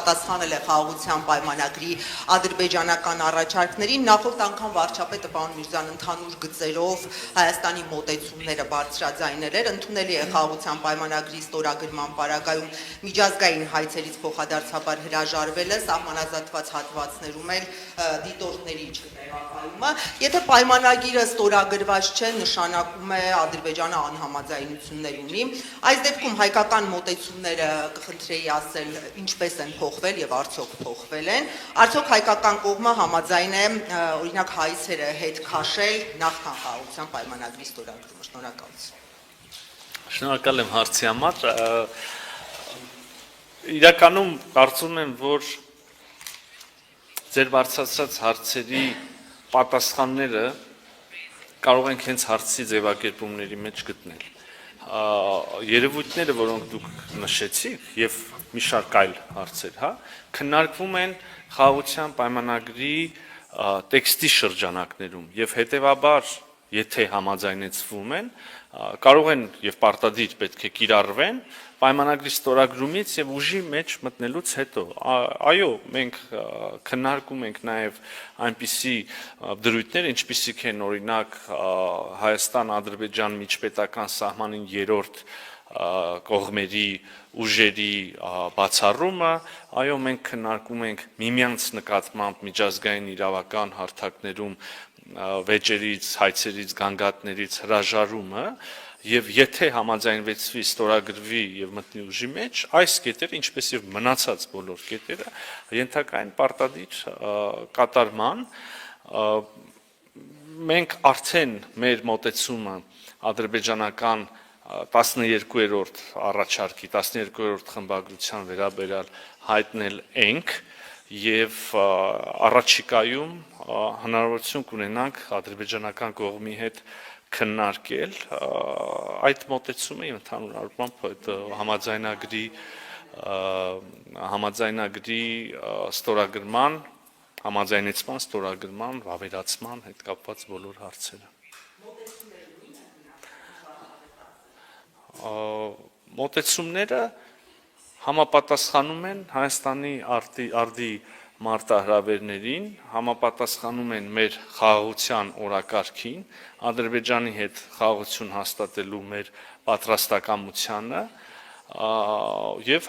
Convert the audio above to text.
պատասխանել է խաղաղության պայմանագրի ադրբեջանական առաջարկներին, նախորդ անգամ վարչապետը պարոն Միրզյան ընդհանուր գծերով Հայաստանի մոտեցումները բարձրաձայնել էր, ընդունելի է խաղաղության պայմանագրի ստորագրման պարագայում միջազգային հայցերից փոխադարձաբար հրաժարվելը, սահմանազատված հատվածներում էլ դիտորդների չներկայումը, եթե պայմանագիրը ստորագրված չէ, նշանակում է Ադրբեջանը անհամաձայնություններ ունի, այս դեպքում հայկական մոտեցումները կխնդրեի ասել ինչպես են փոխվել եւ արդյոք փոխվել են, արդյոք հայկական կողմը համաձայն է օրինակ հայցերը հետ քաշել նախքան խաղաղության պայմանագրի ստորագրումը, շնորհակալություն։ Շնորհակալ եմ հարցի համար, իրականում կարծում եմ, որ ձեր բարձրացրած հարցերի պատասխանները կարող ենք հենց հարցի ձևակերպումների մեջ գտնել։ Երևույթները, որոնք դուք նշեցիք եւ մի շարք այլ հարցեր, քննարկվում են խաղաղության պայմանագրի տեքստի շրջանակներում եւ հետեւաբար, եթե համաձայնեցվում են, կարող են եւ պարտադիր պետք է կիրառվեն պայմանագրի ստորագրումից եւ ուժի մեջ մտնելուց հետո։ Այո, մենք քննարկում ենք նաեւ այնպիսի դրույթներ, ինչպիսիք են օրինակ Հայաստան-Ադրբեջան միջպետական սահմանին 3-րդ կողմերի ուժերի բացառումը, այո, մենք քննարկում ենք միմյանց նկատմամբ միջազգային իրավական հարթակներում վեճերից, հայցերից, գանգատներից հրաժարումը, եւ եթե համաձայնվեցվի, ստորագրվի եւ մտնի ուժի մեջ, այս կետերը, ինչպես եւ մնացած բոլոր կետերը, ենթակա են պարտադիր կատարման, մենք արդեն մեր մոտեցումը ադրբեջանական 12-րդ առաջարկի, 12-րդ խմբագրության վերաբերյալ հայտնել ենք եւ առաջիկայում հնարավորություն կունենանք ադրբեջանական կողմի հետ քննարկել այդ մոտեցումը եւ ընդհանուր առմամբ այդ համաձայնագրի ստորագրման, համաձայնեցման ստորագրման, վավերացման հետ կապված բոլոր հարցերը։ Մոտեցումները համապատասխանում են Հայաստանի արդի մարտահրավերներին, համապատասխանում են մեր խաղաղության օրակարգին, Ադրբեջանի հետ խաղաղություն հաստատելու մեր պատրաստակամությանը եւ